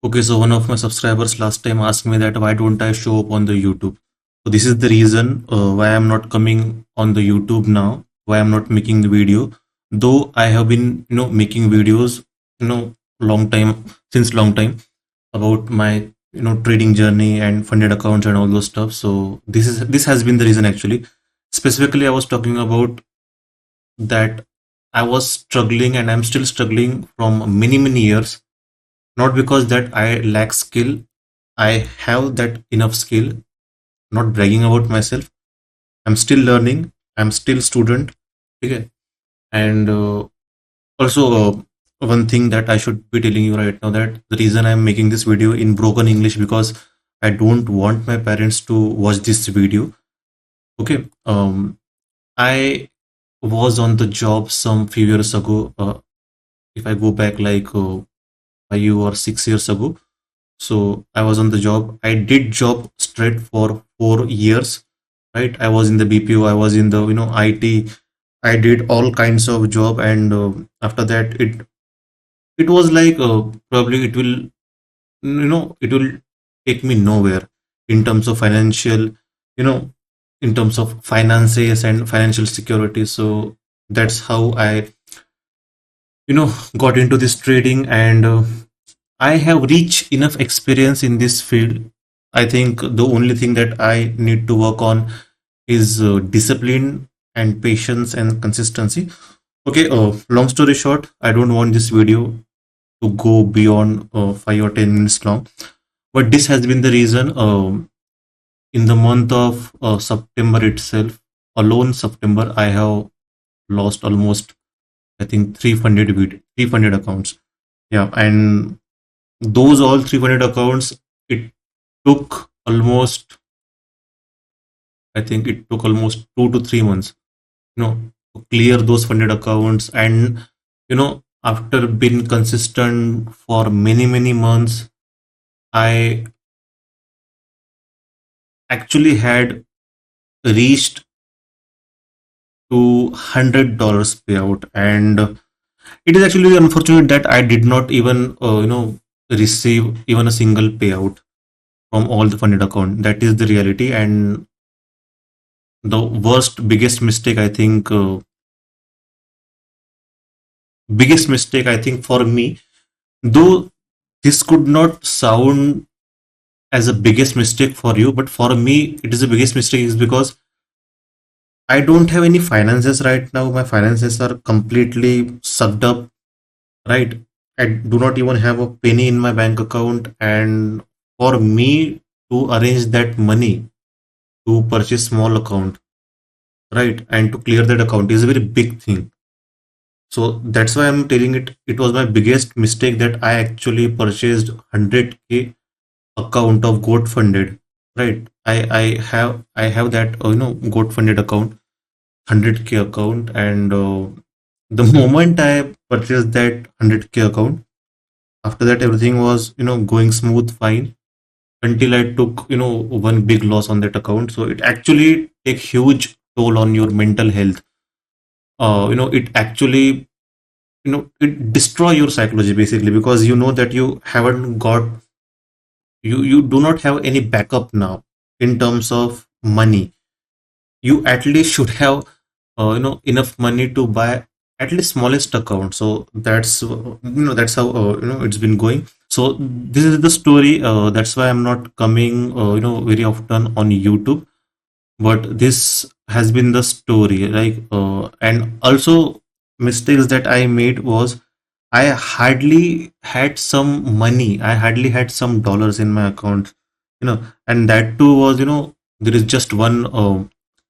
Okay, so one of my subscribers last time asked me that why don't I show up on the YouTube? So this is the reason why I'm not coming on the YouTube now, why I'm not making the video. Though I have been, making videos, long time since long time about my, trading journey and funded accounts and all those stuff. So this has been the reason actually. Specifically, I was talking about that I was struggling and I'm still struggling from many years, not because that I lack skill. I have that enough skill, not bragging about myself. I'm still learning. I'm still student. Okay. And also, one thing that I should be telling you right now, that the reason I'm making this video in broken English because I don't want my parents to watch this video. Okay. I was on the job some few years ago. If I go back like 5 or 6 years ago, so I was on the job. I did job straight for 4 years, right? I was in the BPO. I was in the IT. I did all kinds of job, and after that, it was like probably it will take me nowhere in terms of financial, you know, in terms of finances and financial security. So that's how I got into this trading, and I have reached enough experience in this field. I think the only thing that I need to work on is discipline and patience and consistency. Okay, long story short, I don't want this video to go beyond 5 or 10 minutes long, but this has been the reason. In the month of September itself, alone September, I have lost almost, I think, 300 accounts. Yeah, and those all 300 accounts, it took almost, I think it took almost 2 to 3 months, to clear those funded accounts. And, after being consistent for many months, I actually had reached to $100 payout. And it is actually unfortunate that I did not even, receive even a single payout from all the funded account. That is the reality. And the biggest mistake, I think, for me, though this could not sound as a biggest mistake for you, but for me it is the biggest mistake, is because I don't have any finances right now. My finances are completely sucked up, right? I do not even have a penny in my bank account, and for me to arrange that money to purchase small account, right, and to clear that account is a very big thing. So that's why I'm telling it. It was my biggest mistake that I actually purchased 100K account of goat funded, right? I have that goat funded account, 100K account, and the moment I purchased that 100K account, after that everything was going smooth, fine, until I took one big loss on that account. So it actually take huge toll on your mental health. It actually it destroy your psychology basically, because you know that you haven't got, you do not have any backup now in terms of money. You at least should have enough money to buy at least smallest account. So that's how it's been going. So this is the story. That's why I'm not coming very often on YouTube, but this has been the story, like and also mistakes that I made was I hardly had some money. I hardly had some dollars in my account, and that too was, there is just one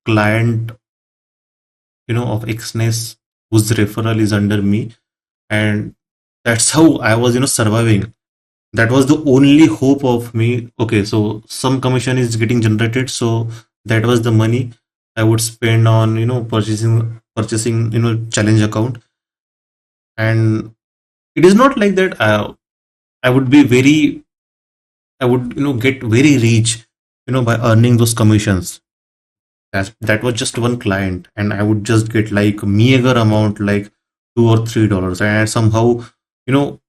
client, of Xness, whose referral is under me, and that's how I was, surviving. That was the only hope of me. Okay, so some commission is getting generated, so that was the money I would spend on, purchasing, challenge account. And it is not like that. I would be very, I would, get very rich, by earning those commissions. That was just one client, and I would just get like meager amount, like $2 or $3, and I somehow,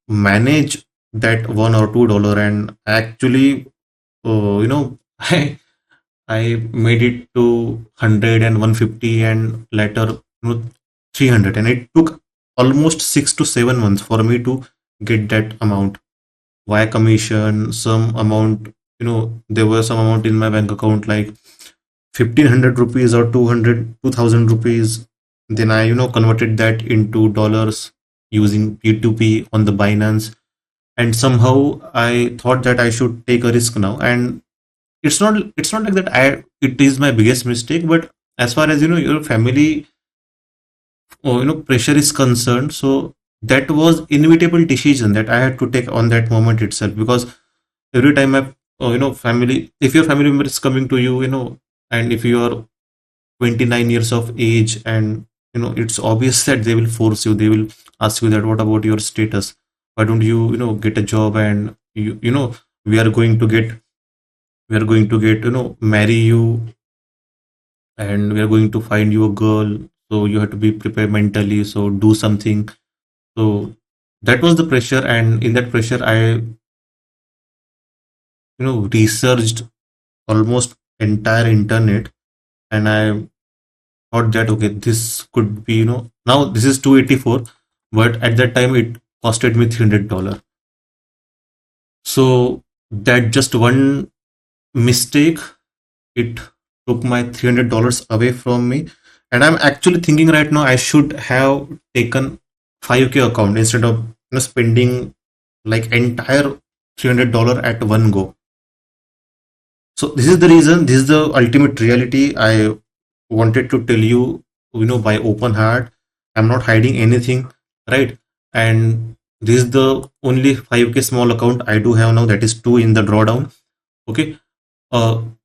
manage that $1 or $2, and actually, I made it to 100 and 150, and later, 300, and it took almost 6 to 7 months for me to get that amount via commission. Some amount, there was some amount in my bank account like 1,500 rupees or 2,000 rupees. Then I, converted that into dollars using P2P on the Binance. And somehow I thought that I should take a risk now. And it's not like that it is my biggest mistake, but as far as your family, pressure is concerned, so that was inevitable decision that I had to take on that moment itself. Because every time family, if your family member is coming to you, and if you are 29 years of age, and it's obvious that they will force you, they will ask you that what about your status, why don't you get a job, and we are going to get we are going to get marry you, and we are going to find you a girl, so you have to be prepared mentally, so do something. So that was the pressure, and in that pressure I researched almost entire internet, and I thought that okay, this could be, now this is 284, but at that time it costed me $300. So that just one mistake, it took my $300 away from me. And I'm actually thinking right now I should have taken 5K account instead of spending like entire $300 at one go. So this is the reason, this is the ultimate reality I wanted to tell you, by open heart. I'm not hiding anything, right? And this is the only 5K small account I do have now, that is two in the drawdown. Okay.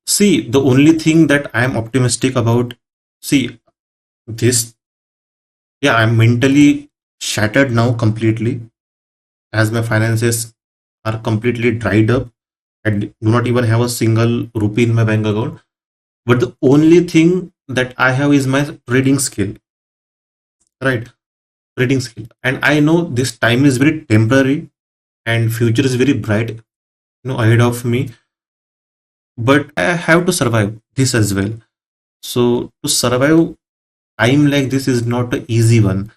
See, the only thing that I am optimistic about, see, this, yeah, I'm mentally shattered now completely, as my finances are completely dried up. I do not even have a single rupee in my bank account. But the only thing that I have is my trading skill, right? Trading skill. And I know this time is very temporary and future is very bright, ahead of me. But I have to survive this as well. So to survive time like this is not an easy one,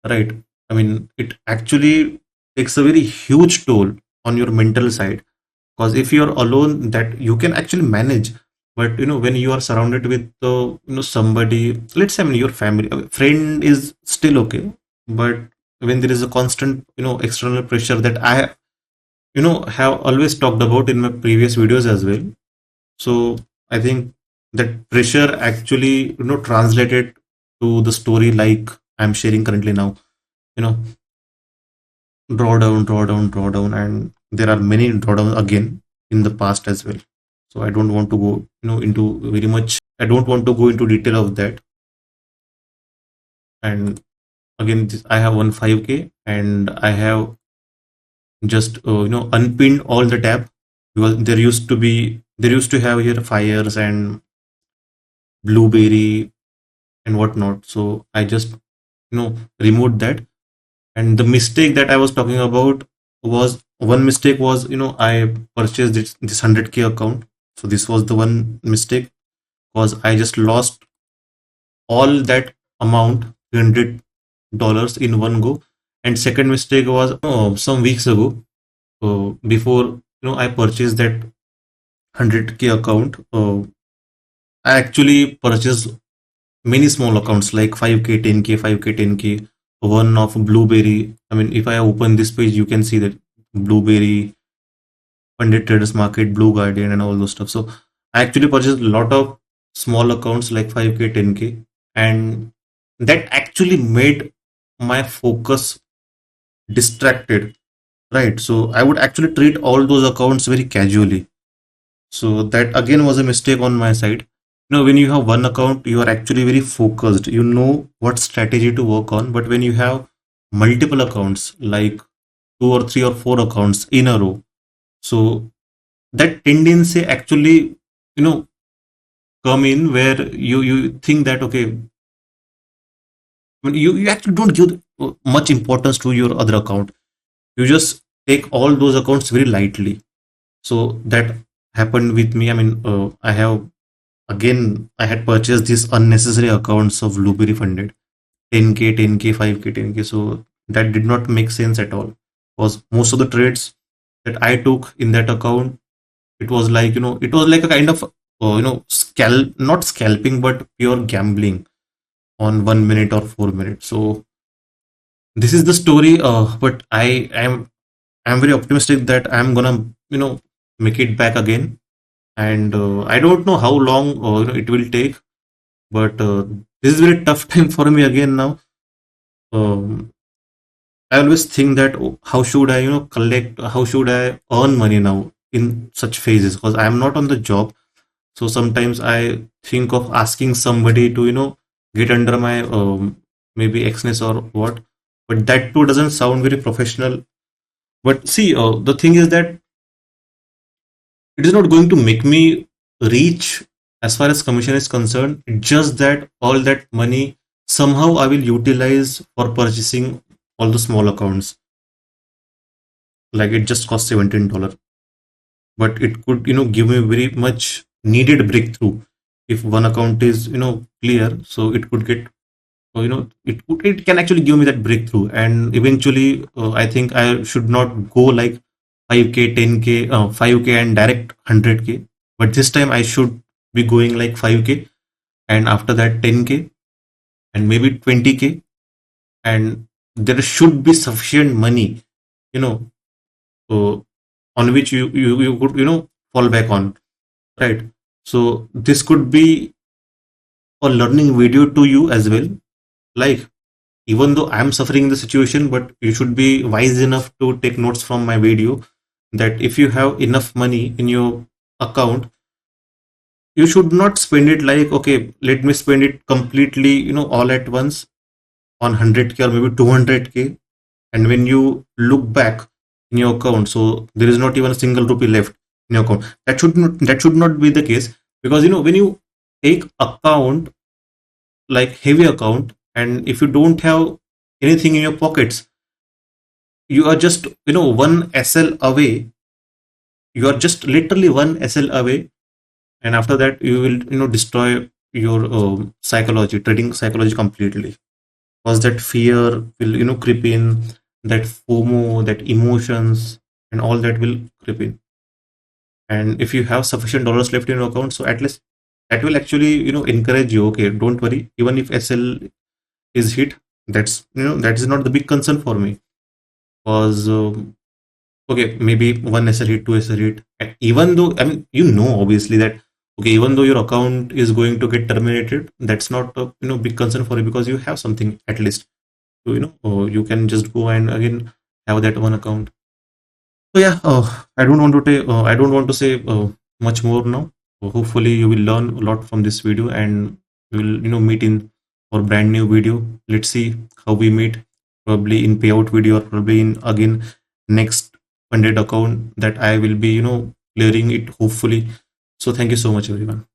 right? I mean, it actually takes a very huge toll on your mental side. Because if you're alone, that you can actually manage. But when you are surrounded with somebody, let's say, I mean, your family, friend is still okay. But when there is a constant external pressure that I have always talked about in my previous videos as well. So I think that pressure actually translated to the story like I'm sharing currently now. You know, draw down, draw down, draw down, and there are many drawdowns again in the past as well. So I don't want to go into very much. I don't want to go into detail of that. And again, I have one 5K, and I have just unpinned all the tab, because there used to have here fires and blueberry and whatnot. So I just removed that. And the mistake that I was talking about was, one mistake was, I purchased this 100K account. So this was the one mistake, because I just lost all that amount, $300 in one go. And second mistake was some weeks ago, before I purchased that 100K account. I actually purchased many small accounts like 5K, 10K, 5K, 10K, one of Blueberry. I mean, if I open this page, you can see that Blueberry, Pandit Traders Market, Blue Guardian, and all those stuff. So I actually purchased a lot of small accounts like 5K, 10K, and that actually made my focus distracted, right? So I would actually treat all those accounts very casually. So that again was a mistake on my side. When you have one account, you are actually very focused. You know what strategy to work on. But when you have multiple accounts, like two or three or four accounts in a row, so that tendency actually, you know, come in where you think that okay, you actually don't give much importance to your other account. You just take all those accounts very lightly. So that happened with me. I mean, I have again, I had purchased these unnecessary accounts of Blueberry Funded, 10k, 10k, 5k, 10k. So that did not make sense at all. Because most of the trades that I took in that account, it was like, it was like a kind of, not scalping, but pure gambling on 1 minute or 4 minutes. So this is the story. But I'm very optimistic that I'm gonna, make it back again. And I don't know how long it will take, but this is very tough time for me again now. Um, I always think that, oh, how should I, collect, how should I earn money now in such phases? Because I'm not on the job. So sometimes I think of asking somebody to, get under my maybe Xness or what. But that too doesn't sound very professional. But see, the thing is that it is not going to make me reach as far as commission is concerned. It's just that all that money somehow I will utilize for purchasing all the small accounts. Like it just cost $17, but it could, give me very much needed breakthrough. If one account is, clear, so it could get, it can actually give me that breakthrough. And eventually, I think I should not go like 5k, 10k, 5k and direct 100k. But this time I should be going like 5k, and after that 10k, and maybe 20k, and there should be sufficient money, you know, uh, on which you could, fall back on, right? So this could be a learning video to you as well. Like, even though I'm suffering the situation, but you should be wise enough to take notes from my video, that if you have enough money in your account, you should not spend it like, okay, let me spend it completely, all at once on 100k or maybe 200k. And when you look back in your account, so there is not even a single rupee left in your account. That should not be the case. Because when you take account, like heavy account, and if you don't have anything in your pockets, you are just, one SL away. You are just literally one SL away, and after that you will, destroy your psychology, trading psychology completely. Because that fear will, creep in, that FOMO, that emotions, and all that will creep in. And if you have sufficient dollars left in your account, so at least that will actually, encourage you. Okay, don't worry. Even if SL is hit, that is not the big concern for me. Because okay, maybe one SL hit, two SL hit. And even though, I mean, obviously that, okay, even though your account is going to get terminated, that's not a, big concern for you, because you have something at least. So, you can just go and again have that one account. So yeah, I don't want to say much more now. Hopefully you will learn a lot from this video, and we will, meet in our brand new video. Let's see how we meet, probably in payout video, or probably in again next funded account that I will be, clearing it hopefully. So thank you so much, everyone.